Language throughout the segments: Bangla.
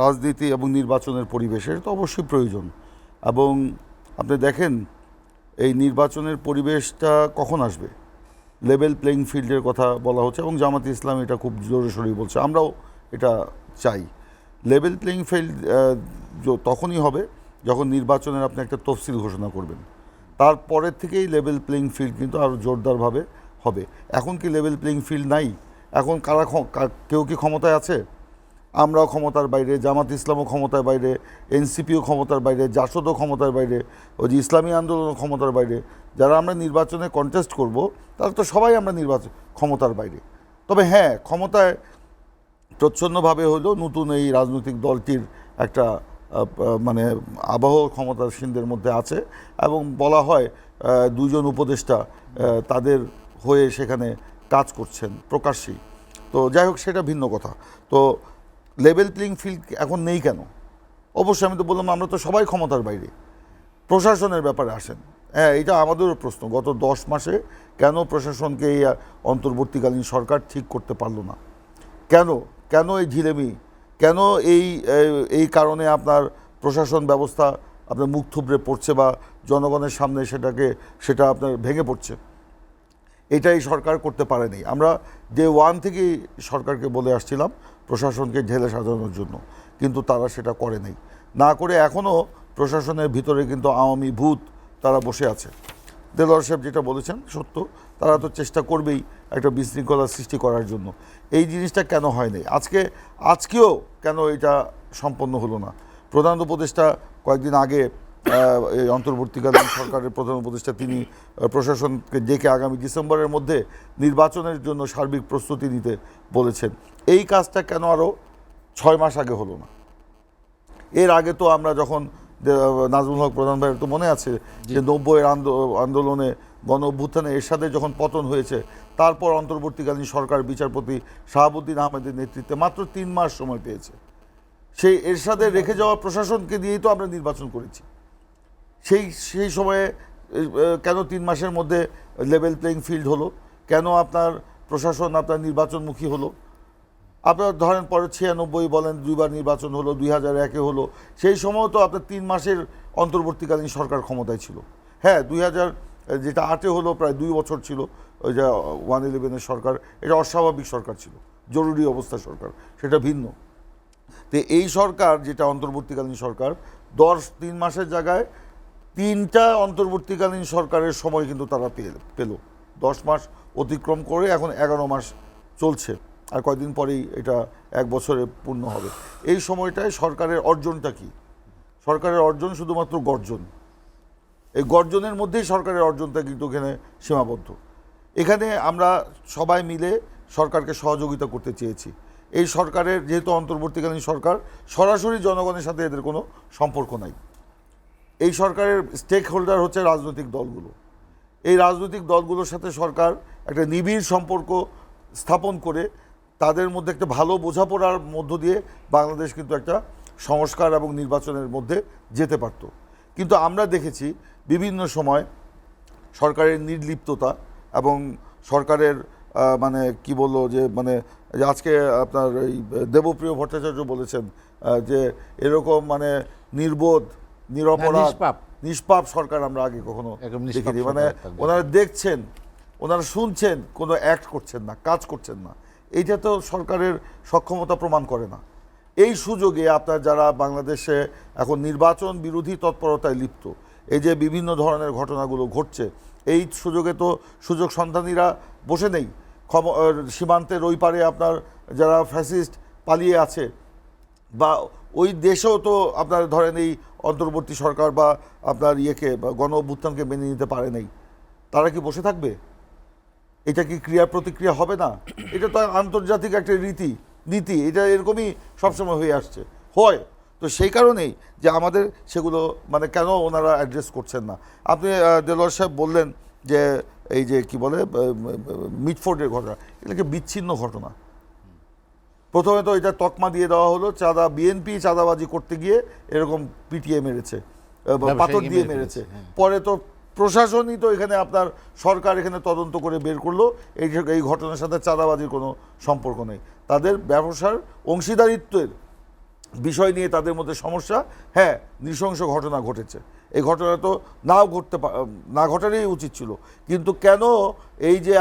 রাজনীতি এবং নির্বাচনের পরিবেশের তো অবশ্যই প্রয়োজন। এবং আপনি দেখেন এই নির্বাচনের পরিবেশটা কখন আসবে, লেভেল প্লেইং ফিল্ডের কথা বলা হচ্ছে এবং জামাতে ইসলাম এটা খুব জোরে সোরেই বলছে, আমরাও এটা চাই। লেভেল প্লেইং ফিল্ড তখনই হবে যখন নির্বাচনের আপনি একটা তফসিল ঘোষণা করবেন, তারপরের থেকেই লেভেল প্লেইং ফিল্ড কিন্তু আরও জোরদারভাবে হবে। এখন কি লেভেল প্লেইং ফিল্ড নাই? এখন কেউ কি ক্ষমতায় আছে? আমরাও ক্ষমতার বাইরে, জামাত ইসলামও ক্ষমতার বাইরে, এনসিপিও ক্ষমতার বাইরে, জাসদও ক্ষমতার বাইরে, ওই যে ইসলামী আন্দোলনও ক্ষমতার বাইরে। যারা আমরা নির্বাচনে কন্টেস্ট করব তারা তো সবাই আমরা ক্ষমতার বাইরে। তবে হ্যাঁ, ক্ষমতায় প্রচ্ছন্নভাবে হলেও নতুন এই রাজনৈতিক দলটির একটা মানে আবহ ক্ষমতাসীনদের মধ্যে আছে এবং বলা হয় দুজন উপদেষ্টা তাদের হয়ে সেখানে কাজ করছেন প্রকাশ্যেই। তো যাই হোক, সেটা ভিন্ন কথা। তো লেভেল প্লেইং ফিল্ড এখন নেই কেন? অবশ্যই আমি তো বললাম আমরা তো সবাই ক্ষমতার বাইরে। প্রশাসনের ব্যাপারে আসেন, হ্যাঁ এটা আমাদেরও প্রশ্ন, গত 10 মাসে কেন প্রশাসনকে এই অন্তর্বর্তীকালীন সরকার ঠিক করতে পারলো না? কেন এই ঝিলেমি? কেন এই কারণে আপনার প্রশাসন ব্যবস্থা আপনার মুখ থুবড়ে পড়ছে বা জনগণের সামনে সেটা আপনার ভেঙে পড়ছে? এটাই সরকার করতে পারেনি। আমরা ডে 1 থেকেই সরকারকে বলে আসছিলাম প্রশাসনকে ঢেলে সাজানোর জন্য, কিন্তু তারা সেটা করে নাই। না করে এখনও প্রশাসনের ভিতরে কিন্তু আওয়ামী ভূত তারা বসে আছে। দেলোয়ার সাহেব যেটা বলেছেন সত্য, তারা তো চেষ্টা করবেই একটা বিশৃঙ্খলা সৃষ্টি করার জন্য। এই জিনিসটা কেন হয় নাই আজকেও কেন এটা সম্পন্ন হলো না? প্রধান উপদেষ্টা কয়েকদিন আগে এই অন্তর্বর্তীকালীন সরকারের প্রধান উপদেষ্টা তিনি প্রশাসনকে ডেকে আগামী ডিসেম্বরের মধ্যে নির্বাচনের জন্য সার্বিক প্রস্তুতি নিতে বলেছেন। এই কাজটা কেন আরও 6 মাস আগে হলো না? এর আগে তো আমরা যখন নাজমুল হক প্রধান ভাইয়ের তো মনে আছে যে 90-এর আন্দোলনে গণ অভ্যুত্থানে এরশাদের যখন পতন হয়েছে, তারপর অন্তর্বর্তীকালীন সরকার বিচারপতি শাহাবুদ্দিন আহমেদের নেতৃত্বে মাত্র 3 মাস সময় পেয়েছে। সেই এরশাদের রেখে যাওয়া প্রশাসনকে দিয়েই তো আমরা নির্বাচন করেছি। সেই সময়ে কেন 3 মাসের মধ্যে লেভেল প্লেইং ফিল্ড হলো? কেন আপনার প্রশাসন আপনার নির্বাচনমুখী হলো? আপনার ধরেন পরে 96 বলেন, 2বার নির্বাচন হলো, 2001-এ হলো। সেই সময় তো আপনার 3 মাসের অন্তর্বর্তীকালীন সরকার ক্ষমতায় ছিল। হ্যাঁ, 2008-এ হলো, প্রায় 2 বছর ছিল ওই যে 111-এর সরকার। এটা অস্বাভাবিক সরকার ছিল, জরুরি অবস্থা সরকার, সেটা ভিন্ন। তো এই সরকার যেটা অন্তর্বর্তীকালীন সরকার 3 মাসের জায়গায় 3টা অন্তর্বর্তীকালীন সরকারের সময় কিন্তু তারা পেল। 10 মাস অতিক্রম করে এখন 11 মাস চলছে, আর কয়েকদিন পরেই এটা 1 বছরে পূর্ণ হবে। এই সময়টায় সরকারের অর্জনটা কি? সরকারের অর্জন শুধুমাত্র গর্জন। এই গর্জনের মধ্যেই সরকারের অর্জনটা কিন্তু এখানে সীমাবদ্ধ। এখানে আমরা সবাই মিলে সরকারকে সহযোগিতা করতে চেয়েছি। এই সরকারের যেহেতু অন্তর্বর্তীকালীন সরকার, সরাসরি জনগণের সাথে এদের কোনো সম্পর্ক নাই। এই সরকারের স্টেক হোল্ডার হচ্ছে রাজনৈতিক দলগুলো। এই রাজনৈতিক দলগুলোর সাথে সরকার একটা নিবিড় সম্পর্ক স্থাপন করে তাদের মধ্যে একটা ভালো বোঝাপড়ার মধ্য দিয়ে বাংলাদেশ কিন্তু একটা সংস্কার এবং নির্বাচনের মধ্যে যেতে পারত। কিন্তু আমরা দেখেছি বিভিন্ন সময় সরকারের নির্লিপ্ততা এবং সরকারের মানে কি বললো যে মানে আজকে আপনার এই দেবপ্রিয় ভট্টাচার্য বলেছেন যে এরকম মানে নির্বোধ, নিরপরাধ, নিষ্পাপ সরকার আমরা আগে কখনো দেখিনি। মানে ওনারা দেখছেন, ওনারা শুনছেন, কোনো অ্যাক্ট করছেন না, কাজ করছেন না। এইটা তো সরকারের সক্ষমতা প্রমাণ করে না। এই সুযোগে আপনার যারা বাংলাদেশে এখন নির্বাচন বিরোধী তৎপরতায় লিপ্ত, এই যে বিভিন্ন ধরনের ঘটনাগুলো ঘটছে, এই সুযোগে তো সুযোগ সন্ধানীরা বসে নেই। সীমান্তের ওই পারে আপনার যারা ফ্যাসিস্ট পালিয়ে আছে, বা ওই দেশেও তো আপনার ধরেন এই অন্তর্বর্তী সরকার বা আপনার বা গণ অভ্যুত্থানকে মেনে নিতে পারে নাই, তারা কি বসে থাকবে? এটা কি ক্রিয়া প্রতিক্রিয়া হবে না? এটা তো আন্তর্জাতিক একটা নীতি, এটা এরকমই সবসময় হয়ে আসছে হয়। তো সেই কারণেই যে আমাদের সেগুলো মানে কেন ওনারা অ্যাড্রেস করছেন না? আপনি দেলোয়ার সাহেব বললেন যে এই যে কি বলে মিটফোর্ডের ঘটনা, এটাকে বিচ্ছিন্ন ঘটনা। প্রথমে তো এটা তকমা দিয়ে দেওয়া হলো বিএনপি চাঁদাবাজি করতে গিয়ে এরকম পিটিয়ে মেরেছে, পাথর দিয়ে মেরেছে। পরে তো প্রশাসনই তো এখানে আপনার সরকার এখানে তদন্ত করে বের করলো এই ঘটনার সাথে চাঁদাবাজির কোনো সম্পর্ক নেই। তাদের ব্যবসার অংশীদারিত্বের বিষয় নিয়ে তাদের মধ্যে সমস্যা। হ্যাঁ, নৃশংস ঘটনা ঘটেছে, এই ঘটনা তো নাও না ঘটারই উচিত ছিল, কিন্তু কেন এই যে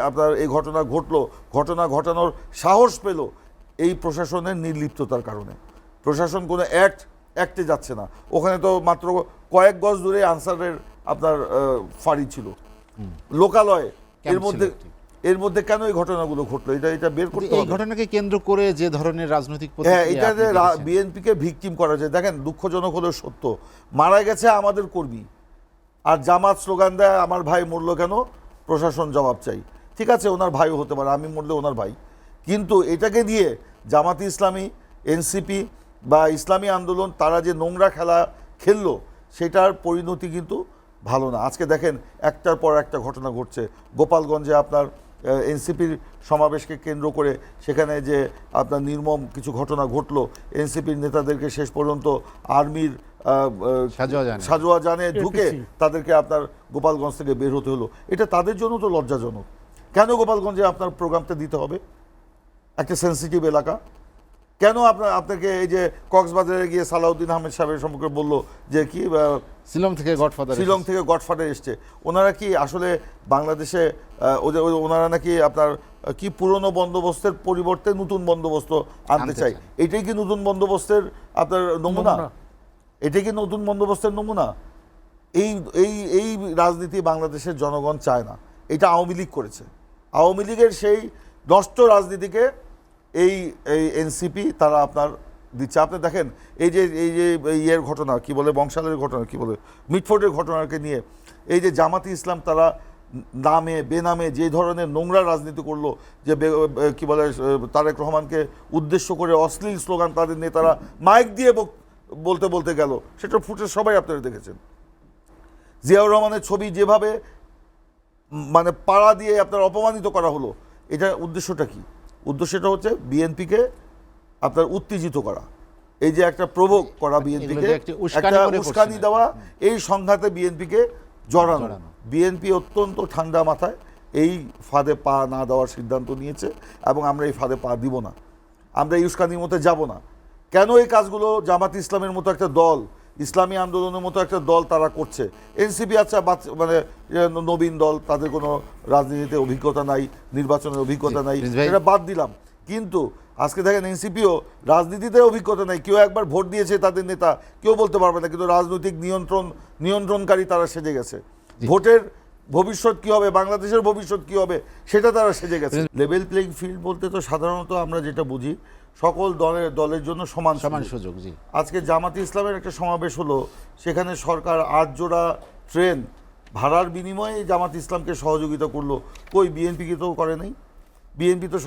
আপনার এই ঘটনা ঘটলো, ঘটনা ঘটানোর সাহস পেল এই প্রশাসনের নির্লিপ্ততার কারণে। প্রশাসন কোনো অ্যাক্টে যাচ্ছে না। ওখানে তো মাত্র কয়েক গজ দূরে আনসারের আপনার ফাঁড়ি ছিল, লোকালয়ে। এর মধ্যে কেন এই ঘটনাগুলো ঘটলো, এটা বের করতে হবে। এই ঘটনাকে কেন্দ্র করে যে ধরনের রাজনৈতিক হ্যাঁ, এটা যে বিএনপিকে ভিকটিম করা যায়। দেখেন, দুঃখজনক হলেও সত্য, মারা গেছে আমাদের কর্মী, আর জামাত স্লোগান দেয় আমার ভাই মরলো কেন, প্রশাসন জবাব চাই। ঠিক আছে, ওনার ভাইও হতে পারে, আমি মরলে ওনার ভাই, কিন্তু এটাকে দিয়ে জামাতি ইসলামী, এনসিপি বা ইসলামী আন্দোলন তারা যে নোংরা খেলা খেললো, সেটার পরিণতি কিন্তু ভালো না। আজকে দেখেন, একটার পর একটা ঘটনা ঘটছে। গোপালগঞ্জে আপনার এনসিপির সমাবেশকে কেন্দ্র করে সেখানে যে আপনার নির্মম কিছু ঘটনা ঘটলো, এনসিপির নেতাদেরকে শেষ পর্যন্ত আর্মির সাজোয়া জানে ঢুকে তাদেরকে আপনার গোপালগঞ্জ থেকে বের হতে হলো। এটা তাদের জন্য তো লজ্জাজনক। কেন গোপালগঞ্জে আপনার প্রোগ্রামটা দিতে হবে, একটা সেন্সিটিভ এলাকা? কেন আপনাকে এই যে কক্সবাজারে গিয়ে সালাউদ্দিন আহমেদ সাহেবের সম্পর্কে বললো যে কি শিলং থেকে গডফাদার এসছে? ওনারা কি আসলে বাংলাদেশে ওনারা নাকি আপনার কি পুরনো বন্দোবস্তের পরিবর্তে নতুন বন্দোবস্ত আনতে চাই? এটাই কি নতুন বন্দোবস্তের আপনার নমুনা? এটাই কি নতুন বন্দোবস্তের নমুনা? এই রাজনীতি বাংলাদেশের জনগণ চায় না। এটা আওয়ামী লীগ করেছে। আওয়ামী লীগের সেই নষ্ট রাজনীতিকে এই এনসিপি তারা আপনার দিচ্ছে। আপনি দেখেন, এই যে ইয়ের ঘটনা কি বলে, বংশালের ঘটনা কি বলে, মিটফোর্ডের ঘটনাকে নিয়ে এই যে জামাতি ইসলাম তারা নামে বেনামে যে ধরনের নোংরা রাজনীতি করলো, যে কি বলে তারেক রহমানকে উদ্দেশ্য করে অশ্লীল স্লোগান তাদের নেতারা মাইক দিয়ে বলতে গেল, সেটা ফুটেজ সবাই আপনারা দেখেছেন। জিয়াউর রহমানের ছবি যেভাবে মানে পাড়া দিয়ে আপনার অপমানিত করা হলো, এটা উদ্দেশ্যটা কি? উদ্দেশ্যটা হচ্ছে বিএনপিকে আপনার উত্তেজিত করা, এই যে একটা প্রভোগ করা, বিএনপিকে একটা উস্কানি দেওয়া, এই সংঘাতে বিএনপিকে জড়ানো। বিএনপি অত্যন্ত ঠান্ডা মাথায় এই ফাঁদে পা না দেওয়ার সিদ্ধান্ত নিয়েছে, এবং আমরা এই ফাঁদে পা দিব না, আমরা এই উস্কানির মধ্যে যাব না। কেন এই কাজগুলো জামাত ইসলামের মতো একটা দল, ইসলামী আন্দোলনের মতো একটা দল তারা করছে? এনসিপি আচ্ছা মানে নবীন দল, তাদের কোনো রাজনীতিতে অভিজ্ঞতা নাই, নির্বাচনের অভিজ্ঞতা নাই, এটা বাদ দিলাম, কিন্তু আজকে দেখেন এনসিপিও রাজনীতিতে অভিজ্ঞতা নাই। কেউ একবার ভোট দিয়েছে তাদের নেতা, কেউ বলতে পারবে না, কিন্তু রাজনৈতিক নিয়ন্ত্রণকারী তারা সেজে গেছে। ভোটের ভবিষ্যৎ কি হবে, বাংলাদেশের ভবিষ্যৎ কি হবে, সেটা তারা সেজে গেছে। লেভেল প্লেইং ফিল্ড বলতে তো সাধারণত আমরা যেটা বুঝি, সকল দলের জন্য সমান সুযোগ। আজকে জামাতি ইসলামের একটা সমাবেশ হলো, সেখানে সরকার 8 জোড়া ট্রেন ভাড়ার বিনিময়ে জামাত ইসলামকে সহযোগিতা করলো। কই, বিএনপি কি তো করে নাই? বিএনপি তো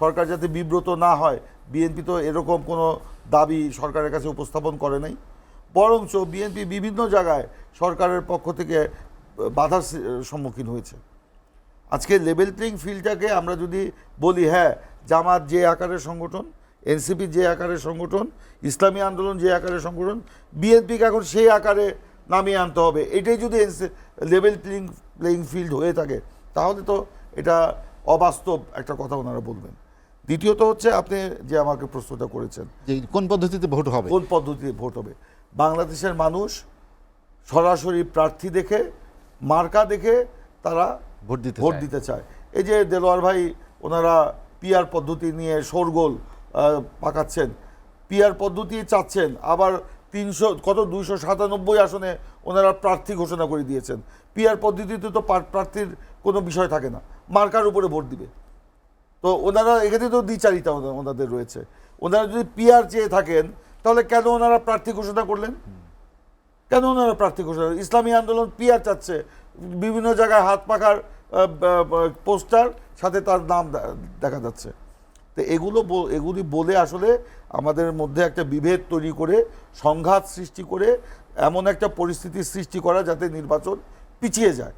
সরকার যাতে বিব্রত না হয়, বিএনপি তো এরকম কোনো দাবি সরকারের কাছে উপস্থাপন করে নাই। বরঞ্চ বিএনপি বিভিন্ন জায়গায় সরকারের পক্ষ থেকে বাধার সম্মুখীন হয়েছে। আজকে লেভেল প্লেইং ফিল্ডটাকে আমরা যদি বলি, হ্যাঁ, জামাত যে আকারের সংগঠন, এনসিপি যে আকারের সংগঠন, ইসলামী আন্দোলন যে আকারের সংগঠন, বিএনপিকে এখন সেই আকারে নামিয়ে আনতে হবে, এটাই যদি লেভেল প্লেইং ফিল্ড হয়ে থাকে, তাহলে তো এটা অবাস্তব একটা কথা ওনারা বলবেন। দ্বিতীয়ত হচ্ছে, আপনি যে আমাকে প্রশ্নটা করেছেন কোন পদ্ধতিতে ভোট হবে, বাংলাদেশের মানুষ সরাসরি প্রার্থী দেখে, মার্কা দেখে তারা ভোট দিতে চায়। এই যে দেলোয়ার ভাই ওনারা পিআর পদ্ধতি নিয়ে শোরগোল পাকাচ্ছেন, পিআর পদ্ধতি চাচ্ছেন, আবার 297 আসনে ওনারা প্রার্থী ঘোষণা করে দিয়েছেন। পিআর পদ্ধতিতে তো প্রার্থীর কোনো বিষয় থাকে না, মার্কার উপরে ভোট দিবে। তো ওনারা এখানে তো দ্বিচারিতা ওনাদের রয়েছে। ওনারা যদি পিআর চেয়ে থাকেন, তাহলে কেন ওনারা প্রার্থী ঘোষণা করলেন? ইসলামী আন্দোলন পিআর চাচ্ছে, বিভিন্ন জায়গায় হাত পাখার পোস্টার, সাথে তার নাম দেখা যাচ্ছে। তো এগুলি বলে আসলে আমাদের মধ্যে একটা বিভেদ তৈরি করে, সংঘাত সৃষ্টি করে, এমন একটা পরিস্থিতি সৃষ্টি করা যাতে নির্বাচন পিছিয়ে যায়।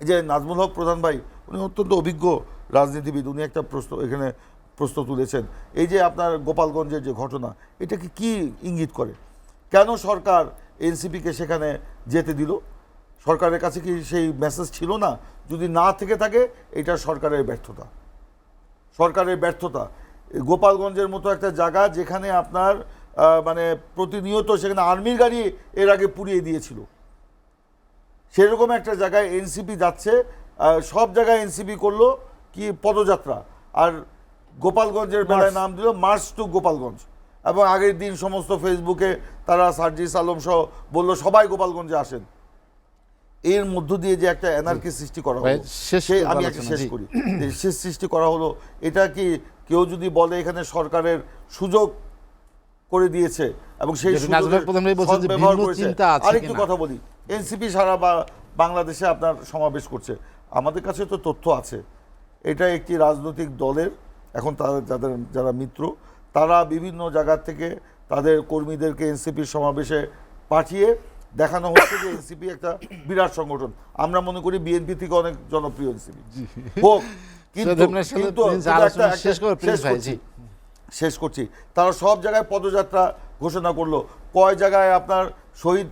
এই যে নাজমুল হক প্রধান ভাই, উনি অত্যন্ত অভিজ্ঞ রাজনীতিবিদ, উনি একটা প্রশ্ন তুলেছেন। এই যে আপনার গোপালগঞ্জের যে ঘটনা, এটাকে কি ইঙ্গিত করে? কেন সরকার এনসিপিকে সেখানে যেতে দিল? সরকারের কাছে কি সেই মেসেজ ছিল না? যদি না থেকে থাকে, এটা সরকারের ব্যর্থতা। গোপালগঞ্জের মতো একটা জায়গা যেখানে আপনার মানে প্রতিনিয়ত সেখানে আর্মির গাড়ি এর আগে পুড়িয়ে দিয়েছিল, সেরকম একটা জায়গায় এনসিপি যাচ্ছে, সব জায়গায় এনসিপি করলো কি পদযাত্রা, আর গোপালগঞ্জের বেলায় নাম দিল মার্চ টু গোপালগঞ্জ, এবং আগের দিন সমস্ত ফেসবুকে তারা সার্জিস আলম সহ বললো সবাই গোপালগঞ্জে আসেন। এর মধ্য দিয়ে যে একটা এনার্কি সৃষ্টি করা হলো, আমি একটা শেষ করি, শেষ সৃষ্টি করা হলো, এটা কি কেউ যদি বলে এখানে সরকারের সুযোগ করে দিয়েছে এবং সেই সুযোগের সদ্ব্যবহার করেছে। আরেকটু কথা বলি, এনসিপি সারা বাংলাদেশে আপনার সমাবেশ করছে, আমাদের কাছে তো তথ্য আছে, এটা একটি রাজনৈতিক দলের, এখন যারা মিত্র তারা বিভিন্ন জায়গা থেকে তাদের কর্মীদেরকে এনসিপির সমাবেশে পাঠিয়ে দেখানো হচ্ছে যে এনসিপি একটা বিরাট সংগঠন। আমরা মনে করি বিএনপি থেকে অনেক জনপ্রিয় এনসিপি হোক, কিন্তু শেষ করছি, তারা সব জায়গায় পদযাত্রা ঘোষণা করলো, কয় জায়গায় আপনার শহীদ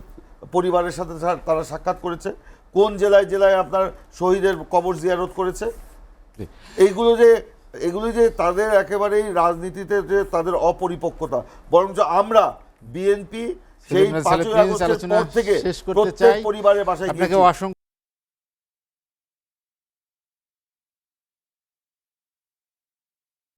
পরিবারের সাথে তারা সাক্ষাৎ করেছে, কোন জেলায় জেলায় আপনার শহীদের কবর জিয়ারত করেছে। এগুলো যে তাদের একেবারেই রাজনীতিতে যে তাদের অপরিপক্কতা, বরঞ্চ আমরা বিএনপি সেই 5ই আগস্টের পর থেকে প্রত্যেক পরিবারের বাসায় গিয়েছি।